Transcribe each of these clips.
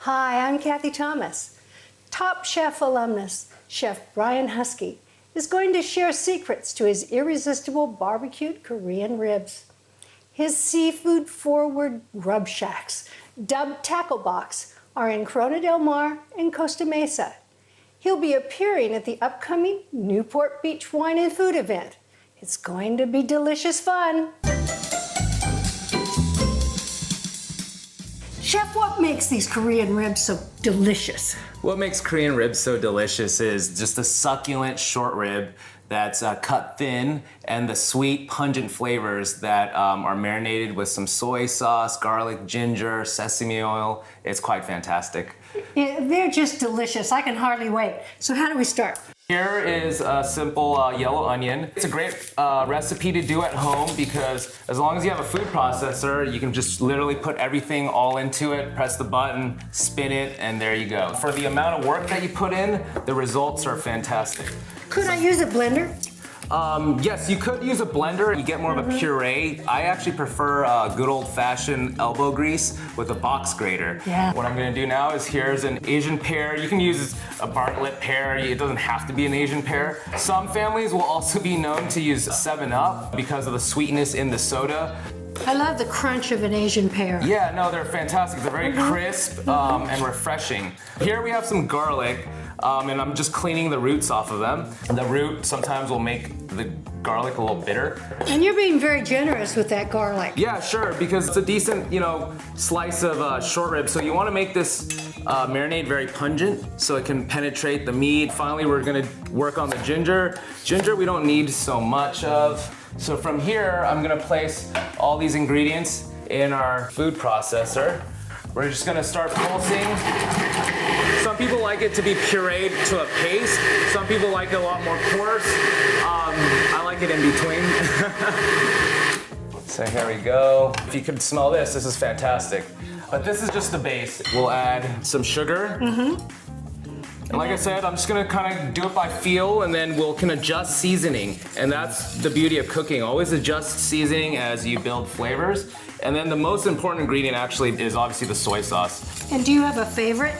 Hi, I'm Cathy Thomas. Top Chef alumnus, Chef Brian Huskey, is going to share secrets to his irresistible barbecued Korean ribs. His seafood-forward grub shacks, dubbed Tackle Box, are in Corona del Mar and Costa Mesa. He'll be appearing at the upcoming Newport Beach Wine and Food event. It's going to be delicious fun. Chef, what makes these Korean ribs so delicious? What makes Korean ribs so delicious is just a succulent short rib that's cut thin, and the sweet, pungent flavors that are marinated with some soy sauce, garlic, ginger, sesame oil. It's quite fantastic. Yeah, they're just delicious. I can hardly wait. So how do we start? Here is a simple yellow onion. It's a great recipe to do at home because as long as you have a food processor, you can just literally put everything all into it, press the button, spin it, and there you go. For the amount of work that you put in, the results are fantastic. Could I use a blender? Yes, you could use a blender. You get more of a puree. I actually prefer good old-fashioned elbow grease with a box grater. Yeah. What I'm gonna do now is here's an Asian pear. You can use a Bartlett pear. It doesn't have to be an Asian pear. Some families will also be known to use 7-Up because of the sweetness in the soda. I love the crunch of an Asian pear. Yeah, no, they're fantastic. They're very crisp and refreshing. Here we have some garlic. And I'm just cleaning the roots off of them. The root sometimes will make the garlic a little bitter. And you're being very generous with that garlic. Yeah, sure, because it's a decent, slice of short rib. So you want to make this marinade very pungent so it can penetrate the meat. Finally, we're gonna work on the ginger. Ginger we don't need so much of. So from here, I'm gonna place all these ingredients in our food processor. We're just gonna start pulsing. Some people like it to be pureed to a paste. Some people like it a lot more coarse. I like it in between. So here we go. If you could smell this, this is fantastic. But this is just the base. We'll add some sugar. And like I said, I'm just gonna kind of do it by feel, and then can adjust seasoning. And that's the beauty of cooking. Always adjust seasoning as you build flavors. And then the most important ingredient actually is obviously the soy sauce. And do you have a favorite?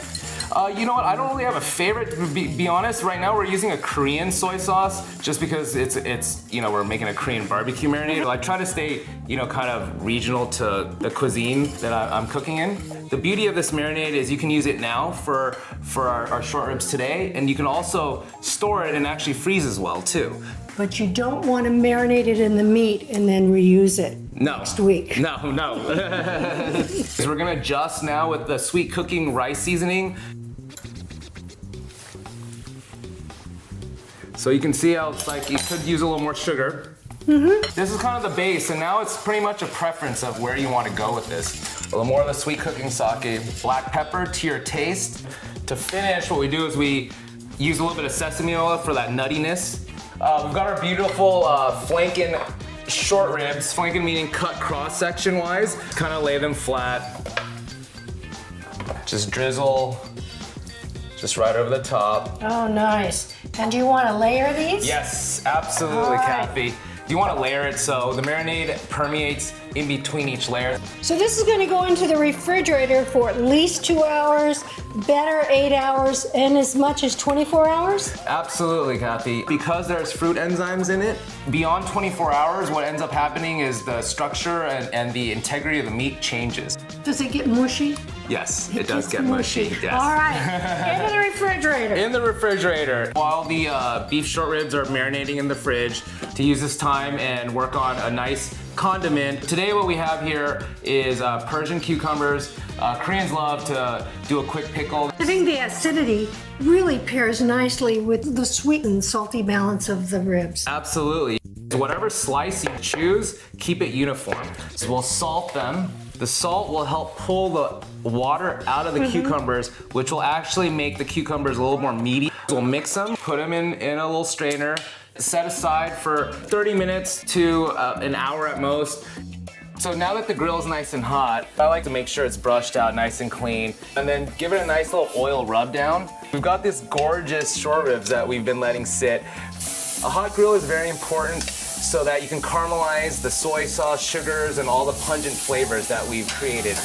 You know what, I don't really have a favorite, to be honest. Right now we're using a Korean soy sauce just because it's we're making a Korean barbecue marinade. I try to stay, kind of regional to the cuisine that I'm cooking in. The beauty of this marinade is you can use it now for our short ribs today, and you can also store it and actually freeze as well too. But you don't want to marinate it in the meat and then reuse it next week. No. So we're gonna adjust now with the sweet cooking rice seasoning. So you can see how it's like you could use a little more sugar. This is kind of the base, and now it's pretty much a preference of where you want to go with this. A little more of the sweet cooking sake, black pepper to your taste. To finish, what we do is we use a little bit of sesame oil for that nuttiness. We've got our beautiful flanken short ribs, flanken meaning cut cross-section wise. Kind of lay them flat. Just drizzle, just right over the top. Oh, nice. And do you want to layer these? Yes, absolutely, Cathy. You want to layer it so the marinade permeates in between each layer. So this is going to go into the refrigerator for at least 2 hours, better 8 hours, and as much as 24 hours? Absolutely, Cathy. Because there's fruit enzymes in it, beyond 24 hours, what ends up happening is the structure and the integrity of the meat changes. Does it get mushy? Yes, it does get mushy. Yes. All right, into the refrigerator. In the refrigerator. While the beef short ribs are marinating in the fridge, to use this time and work on a nice condiment. Today what we have here is Persian cucumbers. Koreans love to do a quick pickle. I think the acidity really pairs nicely with the sweet and salty balance of the ribs. Absolutely. Whatever slice you choose, keep it uniform. So we'll salt them. The salt will help pull the water out of the cucumbers, which will actually make the cucumbers a little more meaty. We'll mix them, put them in a little strainer, set aside for 30 minutes to an hour at most. So now that the grill is nice and hot, I like to make sure it's brushed out nice and clean, and then give it a nice little oil rub down. We've got this gorgeous short ribs that we've been letting sit. A hot grill is very important so that you can caramelize the soy sauce, sugars, and all the pungent flavors that we've created.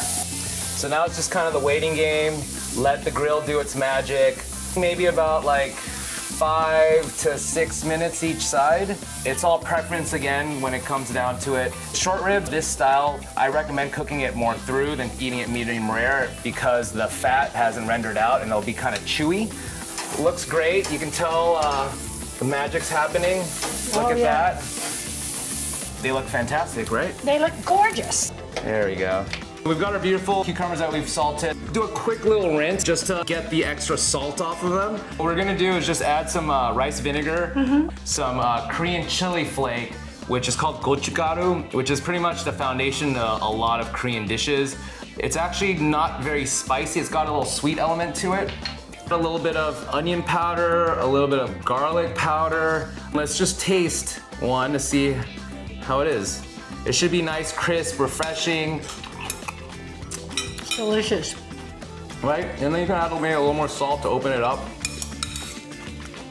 So now it's just kind of the waiting game. Let the grill do its magic. Maybe about like 5 to 6 minutes each side. It's all preference again when it comes down to it. Short rib, this style, I recommend cooking it more through than eating it medium rare because the fat hasn't rendered out and it'll be kind of chewy. Looks great. You can tell the magic's happening. Look at that. They look fantastic, right? They look gorgeous. There we go. We've got our beautiful cucumbers that we've salted. Do a quick little rinse just to get the extra salt off of them. What we're gonna do is just add some rice vinegar, some Korean chili flake, which is called gochugaru, which is pretty much the foundation of a lot of Korean dishes. It's actually not very spicy. It's got a little sweet element to it. A little bit of onion powder, a little bit of garlic powder. Let's just taste one to see how it is. It should be nice, crisp, refreshing. Delicious. Right? And then you can add maybe a little more salt to open it up.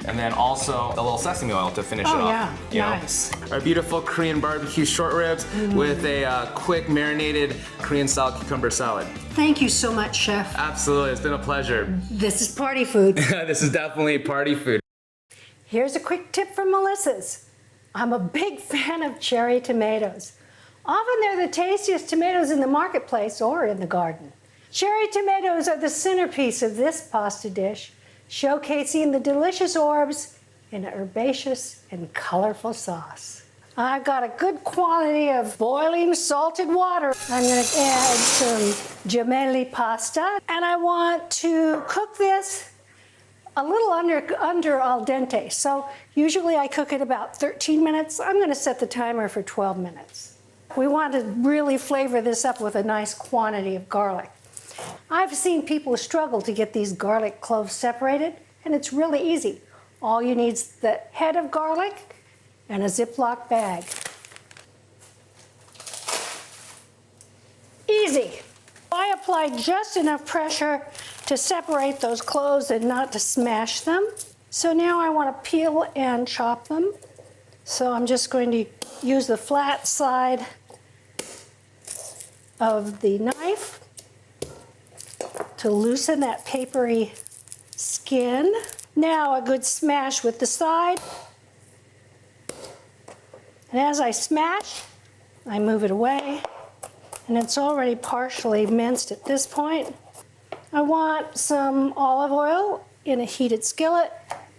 And then also a little sesame oil to finish it off. Yeah, nice. Our beautiful Korean barbecue short ribs with a quick marinated Korean style cucumber salad. Thank you so much, Chef. Absolutely, it's been a pleasure. This is party food. This is definitely party food. Here's a quick tip from Melissa's. I'm a big fan of cherry tomatoes. Often they're the tastiest tomatoes in the marketplace or in the garden. Cherry tomatoes are the centerpiece of this pasta dish, showcasing the delicious orbs in an herbaceous and colorful sauce. I've got a good quantity of boiling salted water. I'm going to add some gemelli pasta, and I want to cook this a little under al dente. So usually I cook it about 13 minutes. I'm going to set the timer for 12 minutes. We want to really flavor this up with a nice quantity of garlic. I've seen people struggle to get these garlic cloves separated, and it's really easy. All you need is the head of garlic and a Ziploc bag. Easy. I applied just enough pressure to separate those cloves and not to smash them. So now I want to peel and chop them. So I'm just going to use the flat side of the knife to loosen that papery skin. Now a good smash with the side. And as I smash, I move it away. And it's already partially minced at this point. I want some olive oil in a heated skillet.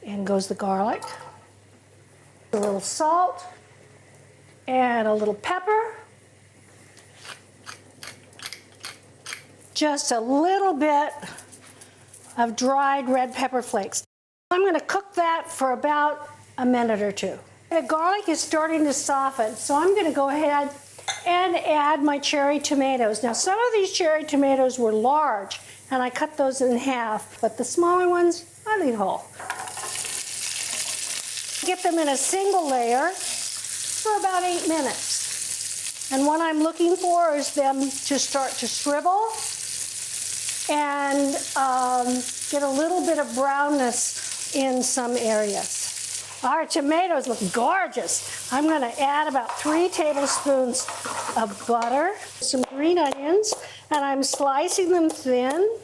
In goes the garlic. A little salt and a little pepper. Just a little bit of dried red pepper flakes. I'm going to cook that for about a minute or two. The garlic is starting to soften, so I'm going to go ahead and add my cherry tomatoes. Now, some of these cherry tomatoes were large, and I cut those in half, but the smaller ones, I leave whole. Get them in a single layer for about 8 minutes. And what I'm looking for is them to start to shrivel and get a little bit of brownness in some areas. Our tomatoes look gorgeous. I'm going to add about 3 tablespoons of butter, some green onions, and I'm slicing them thin.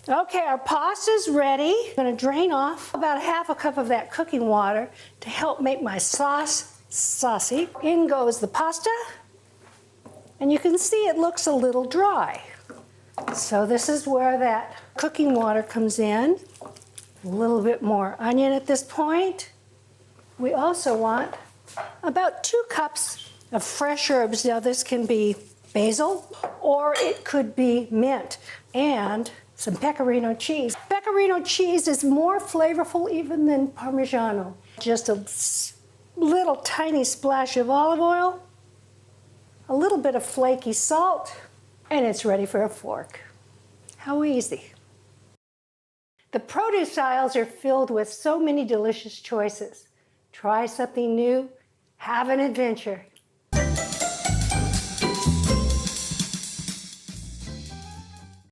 Okay, our pasta's ready. I'm going to drain off about 1/2 cup of that cooking water to help make my sauce saucy. In goes the pasta, and you can see it looks a little dry. So this is where that cooking water comes in. A little bit more onion at this point. We also want about 2 cups of fresh herbs. Now this can be basil or it could be mint, and some pecorino cheese. Pecorino cheese is more flavorful even than Parmigiano. Just a little tiny splash of olive oil, a little bit of flaky salt, and it's ready for a fork. How easy. The produce aisles are filled with so many delicious choices. Try something new, have an adventure.